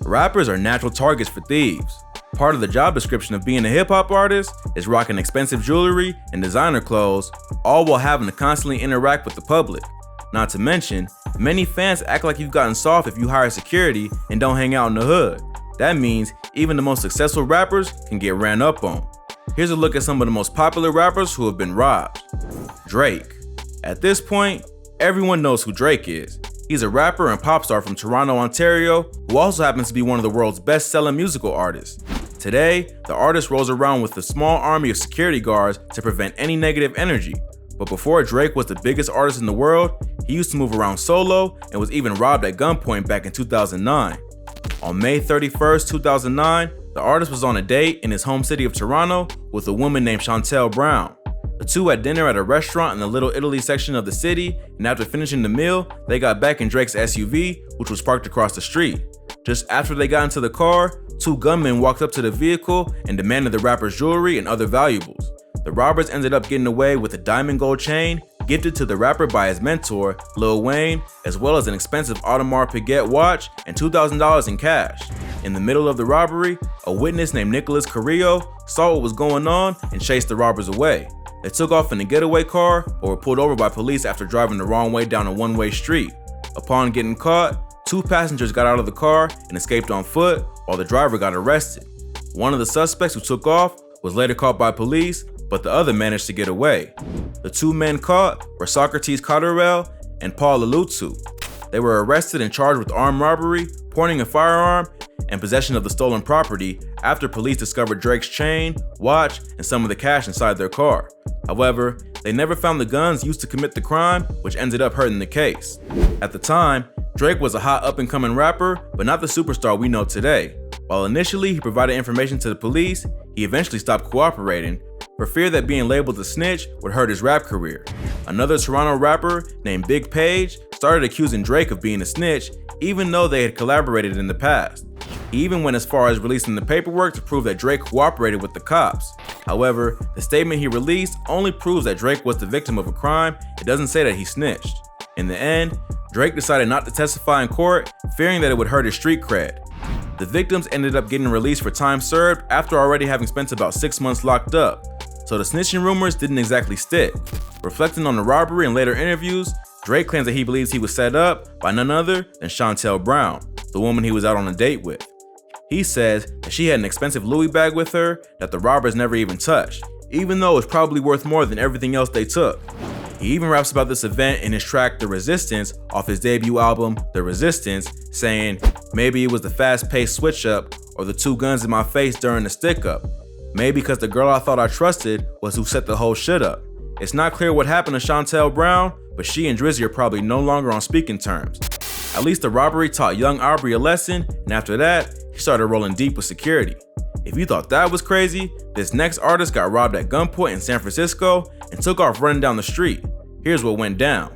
Rappers are natural targets for thieves. Part of the job description of being a hip-hop artist is rocking expensive jewelry and designer clothes, all while having to constantly interact with the public. Not to mention, many fans act like you've gotten soft if you hire security and don't hang out in the hood. That means even the most successful rappers can get ran up on. Here's a look at some of the most popular rappers who have been robbed. Drake. At this point, everyone knows who Drake is. He's a rapper and pop star from Toronto, Ontario, who also happens to be one of the world's best-selling musical artists. Today, the artist rolls around with a small army of security guards to prevent any negative energy. But before Drake was the biggest artist in the world, he used to move around solo and was even robbed at gunpoint back in 2009. On May 31st, 2009, the artist was on a date in his home city of Toronto with a woman named Chantel Brown. The two had dinner at a restaurant in the Little Italy section of the city, and after finishing the meal, they got back in Drake's SUV, which was parked across the street. Just after they got into the car, two gunmen walked up to the vehicle and demanded the rapper's jewelry and other valuables. The robbers ended up getting away with a diamond gold chain gifted to the rapper by his mentor, Lil Wayne, as well as an expensive Audemars Piguet watch and $2,000 in cash. In the middle of the robbery, a witness named Nicholas Carrillo saw what was going on and chased the robbers away. They took off in a getaway car but were pulled over by police after driving the wrong way down a one-way street. Upon getting caught, two passengers got out of the car and escaped on foot while the driver got arrested. One of the suspects who took off was later caught by police, but the other managed to get away. The two men caught were Socrates Cotterell and Paul Alutu. They were arrested and charged with armed robbery, pointing a firearm, and possession of the stolen property after police discovered Drake's chain, watch, and some of the cash inside their car. However, they never found the guns used to commit the crime, which ended up hurting the case. At the time, Drake was a hot up-and-coming rapper, but not the superstar we know today. While initially he provided information to the police, he eventually stopped cooperating for fear that being labeled a snitch would hurt his rap career. Another Toronto rapper named Big Page started accusing Drake of being a snitch, even though they had collaborated in the past. He even went as far as releasing the paperwork to prove that Drake cooperated with the cops. However, the statement he released only proves that Drake was the victim of a crime. It doesn't say that he snitched. In the end, Drake decided not to testify in court, fearing that it would hurt his street cred. The victims ended up getting released for time served after already having spent about 6 months locked up. So the snitching rumors didn't exactly stick. Reflecting on the robbery and later interviews, Drake claims that he believes he was set up by none other than Chantel Brown, the woman he was out on a date with. He says that she had an expensive Louis bag with her that the robbers never even touched, even though it's probably worth more than everything else they took. He even raps about this event in his track The Resistance off his debut album The Resistance, saying, "Maybe it was the fast-paced switch-up or the two guns in my face during the stick-up. Maybe because the girl I thought I trusted was who set the whole shit up." It's not clear what happened to Chantel Brown, but she and Drizzy are probably no longer on speaking terms. At least the robbery taught young Aubrey a lesson, and after that, he started rolling deep with security. If you thought that was crazy, this next artist got robbed at gunpoint in San Francisco and took off running down the street. Here's what went down.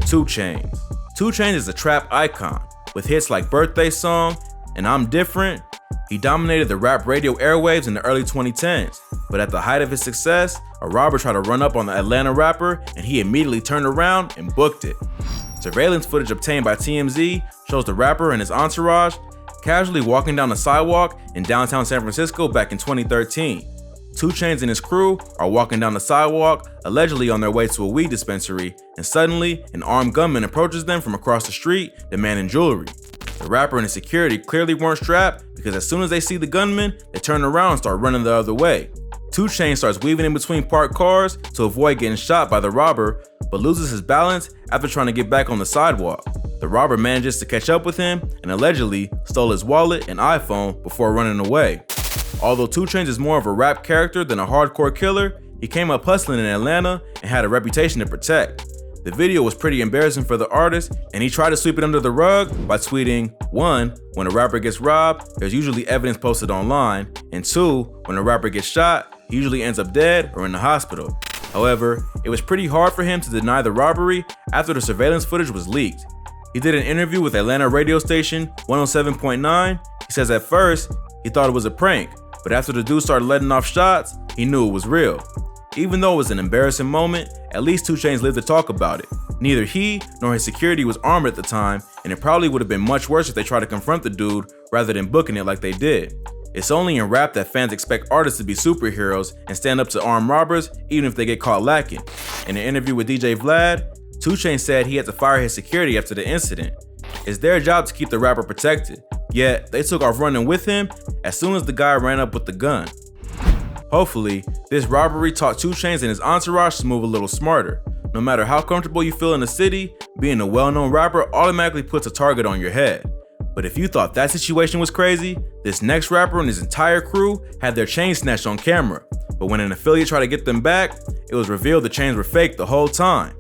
2 Chainz. 2 Chainz is a trap icon, with hits like Birthday Song and I'm Different. He dominated the rap radio airwaves in the early 2010s, but at the height of his success, a robber tried to run up on the Atlanta rapper and he immediately turned around and booked it. Surveillance footage obtained by TMZ shows the rapper and his entourage casually walking down the sidewalk in downtown San Francisco back in 2013. 2 Chainz and his crew are walking down the sidewalk, allegedly on their way to a weed dispensary, and suddenly an armed gunman approaches them from across the street, demanding jewelry. The rapper and his security clearly weren't strapped because as soon as they see the gunman, they turn around and start running the other way. 2 Chainz starts weaving in between parked cars to avoid getting shot by the robber, but loses his balance after trying to get back on the sidewalk. The robber manages to catch up with him and allegedly stole his wallet and iPhone before running away. Although 2 Chainz is more of a rap character than a hardcore killer, he came up hustling in Atlanta and had a reputation to protect. The video was pretty embarrassing for the artist, and he tried to sweep it under the rug by tweeting, 1, when a rapper gets robbed, there's usually evidence posted online, and 2, when a rapper gets shot, he usually ends up dead or in the hospital. However, it was pretty hard for him to deny the robbery after the surveillance footage was leaked. He did an interview with Atlanta radio station 107.9. He says at first, he thought it was a prank, but after the dude started letting off shots, he knew it was real. Even though it was an embarrassing moment, at least 2 Chainz lived to talk about it. Neither he nor his security was armed at the time, and and it probably would have been much worse if they tried to confront the dude rather than booking it like they did. It's only in rap that fans expect artists to be superheroes and stand up to armed robbers even if they get caught lacking. In an interview with DJ Vlad, 2 Chainz said he had to fire his security after the incident. It's their job to keep the rapper protected, yet they took off running with him as soon as the guy ran up with the gun. Hopefully, this robbery taught 2 Chainz and his entourage to move a little smarter. No matter how comfortable you feel in the city, being a well-known rapper automatically puts a target on your head. But if you thought that situation was crazy, this next rapper and his entire crew had their chains snatched on camera. But when an affiliate tried to get them back, it was revealed the chains were fake the whole time.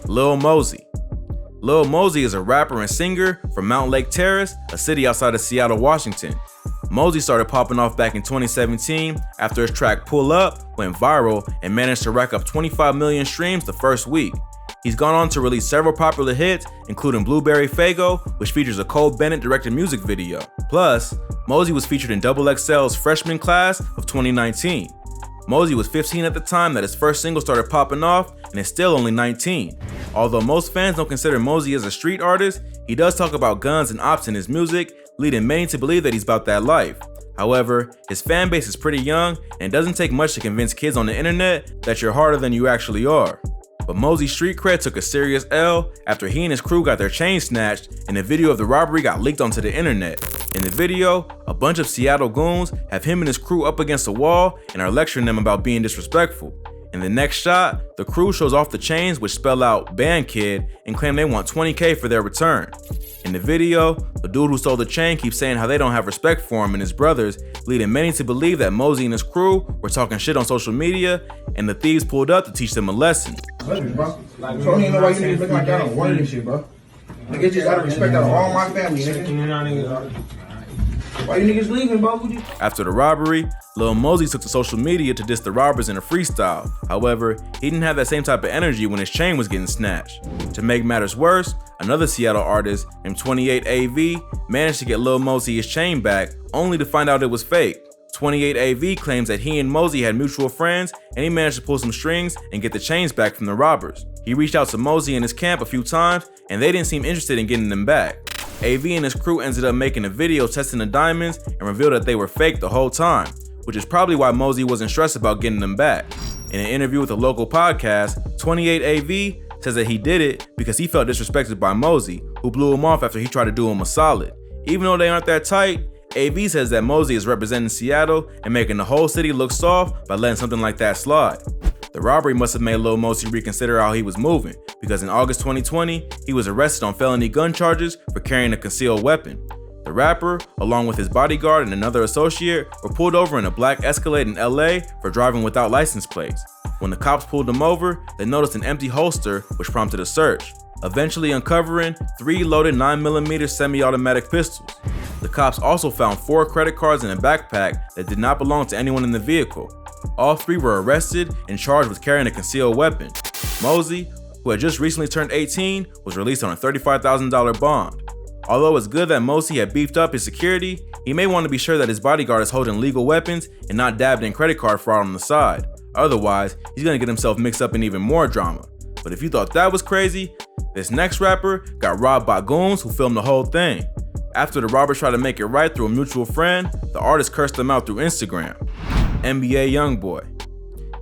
Lil Mosey. Lil Mosey is a rapper and singer from Mount Lake Terrace, a city outside of Seattle, Washington. Mosey started popping off back in 2017 after his track Pull Up went viral and managed to rack up 25 million streams the first week. He's gone on to release several popular hits, including Blueberry Faygo, which features a Cole Bennett directed music video. Plus, Mosey was featured in XXL's freshman class of 2019. Mosey was 15 at the time that his first single started popping off and is still only 19. Although most fans don't consider Mosey as a street artist, he does talk about guns and ops in his music, leading many to believe that he's about that life. However, his fan base is pretty young and it doesn't take much to convince kids on the internet that you're harder than you actually are. But Mosey's street cred took a serious L after he and his crew got their chains snatched and a video of the robbery got leaked onto the internet. In the video, a bunch of Seattle goons have him and his crew up against a wall and are lecturing them about being disrespectful. In the next shot, the crew shows off the chains which spell out "Band Kid" and claim they want $20K for their return. In the video, the dude who stole the chain keeps saying how they don't have respect for him and his brothers, leading many to believe that Mosey and his crew were talking shit on social media and the thieves pulled up to teach them a lesson. Bro. So I don't even know why you niggas look like y'all don't want this shit, bro. Niggas just out of respect out of all my family, nigga. Why you niggas leaving, bro? After the robbery, Lil Mosey took to social media to diss the robbers in a freestyle. However, he didn't have that same type of energy when his chain was getting snatched. To make matters worse, another Seattle artist named 28AV managed to get Lil Mosey his chain back, only to find out it was fake. 28AV claims that he and Mosey had mutual friends and he managed to pull some strings and get the chains back from the robbers. He reached out to Mosey and his camp a few times and they didn't seem interested in getting them back. AV and his crew ended up making a video testing the diamonds and revealed that they were fake the whole time, which is probably why Mosey wasn't stressed about getting them back. In an interview with a local podcast, 28AV says that he did it because he felt disrespected by Mosey, who blew him off after he tried to do him a solid. Even though they aren't that tight, AV says that Mosey is representing Seattle and making the whole city look soft by letting something like that slide. The robbery must have made Lil Mosey reconsider how he was moving, because in August 2020, he was arrested on felony gun charges for carrying a concealed weapon. The rapper, along with his bodyguard and another associate, were pulled over in a black Escalade in LA for driving without license plates. When the cops pulled them over, they noticed an empty holster, which prompted a search, eventually uncovering 3 loaded 9mm semi-automatic pistols. The cops also found 4 credit cards in a backpack that did not belong to anyone in the vehicle. All 3 were arrested and charged with carrying a concealed weapon. Mosey, who had just recently turned 18, was released on a $35,000 bond. Although it's good that Mosey had beefed up his security, he may want to be sure that his bodyguard is holding legal weapons and not dabbed in credit card fraud on the side. Otherwise, he's gonna get himself mixed up in even more drama. But if you thought that was crazy, this next rapper got robbed by goons who filmed the whole thing. After the robbers tried to make it right through a mutual friend, the artist cursed them out through Instagram. NBA Youngboy.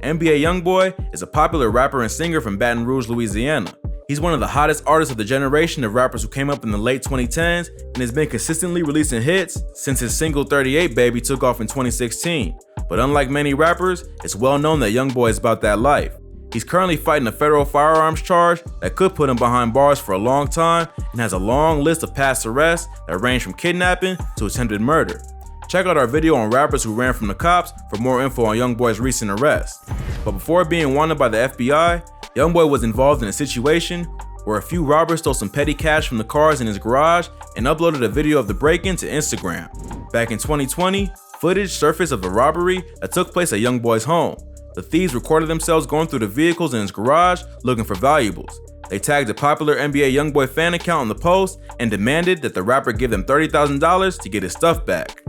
NBA Youngboy is a popular rapper and singer from Baton Rouge, Louisiana. He's one of the hottest artists of the generation of rappers who came up in the late 2010s and has been consistently releasing hits since his single 38 Baby took off in 2016. But unlike many rappers, it's well known that Youngboy is about that life. He's currently fighting a federal firearms charge that could put him behind bars for a long time and has a long list of past arrests that range from kidnapping to attempted murder. Check out our video on rappers who ran from the cops for more info on Youngboy's recent arrest. But before being wanted by the FBI, Youngboy was involved in a situation where a few robbers stole some petty cash from the cars in his garage and uploaded a video of the break-in to Instagram. Back in 2020, footage surfaced of a robbery that took place at Youngboy's home. The thieves recorded themselves going through the vehicles in his garage looking for valuables. They tagged a popular NBA Youngboy fan account on the post and demanded that the rapper give them $30,000 to get his stuff back.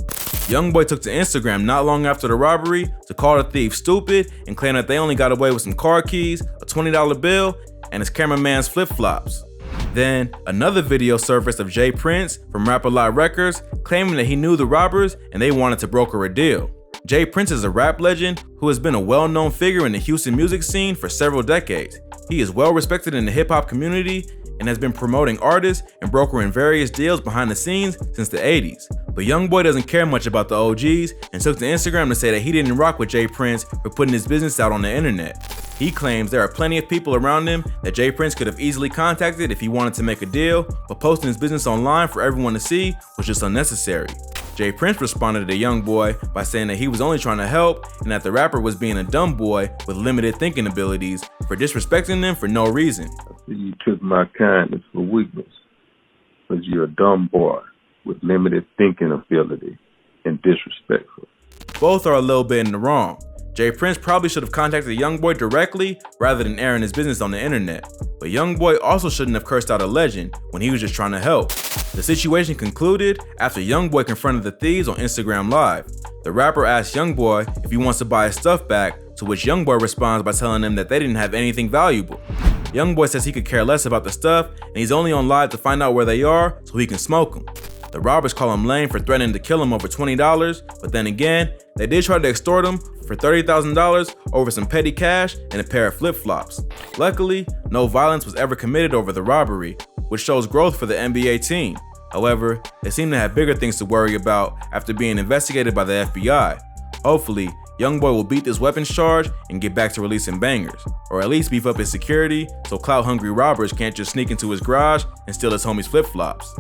Youngboy took to Instagram not long after the robbery to call the thieves stupid and claim that they only got away with some car keys, a $20 bill, and his cameraman's flip-flops. Then, another video surfaced of Prynce from Rap-A-Lot Records claiming that he knew the robbers and they wanted to broker a deal. Prynce is a rap legend who has been a well-known figure in the Houston music scene for several decades. He is well respected in the hip-hop community and has been promoting artists and brokering various deals behind the scenes since the 80s. But Youngboy doesn't care much about the OGs and took to Instagram to say that he didn't rock with Prynce for putting his business out on the internet. He claims there are plenty of people around him that Prynce could have easily contacted if he wanted to make a deal, but posting his business online for everyone to see was just unnecessary. Prynce responded to Youngboy by saying that he was only trying to help and that the rapper was being a dumb boy with limited thinking abilities for disrespecting them for no reason. You took my kindness for weakness, because you're a dumb boy with limited thinking ability and disrespectful. Both are a little bit in the wrong. Prynce probably should have contacted Youngboy directly rather than airing his business on the internet. But Youngboy also shouldn't have cursed out a legend when he was just trying to help. The situation concluded after Youngboy confronted the thieves on Instagram Live. The rapper asked Youngboy if he wants to buy his stuff back, to which Youngboy responds by telling him that they didn't have anything valuable. Youngboy says he could care less about the stuff and he's only on live to find out where they are so he can smoke them. The robbers call him lame for threatening to kill him over $20, but then again, they did try to extort him for $30,000 over some petty cash and a pair of flip-flops. Luckily, no violence was ever committed over the robbery, which shows growth for the NBA team. However, they seem to have bigger things to worry about after being investigated by the FBI. Hopefully, Youngboy will beat this weapons charge and get back to releasing bangers, or at least beef up his security so clout-hungry robbers can't just sneak into his garage and steal his homies' flip-flops.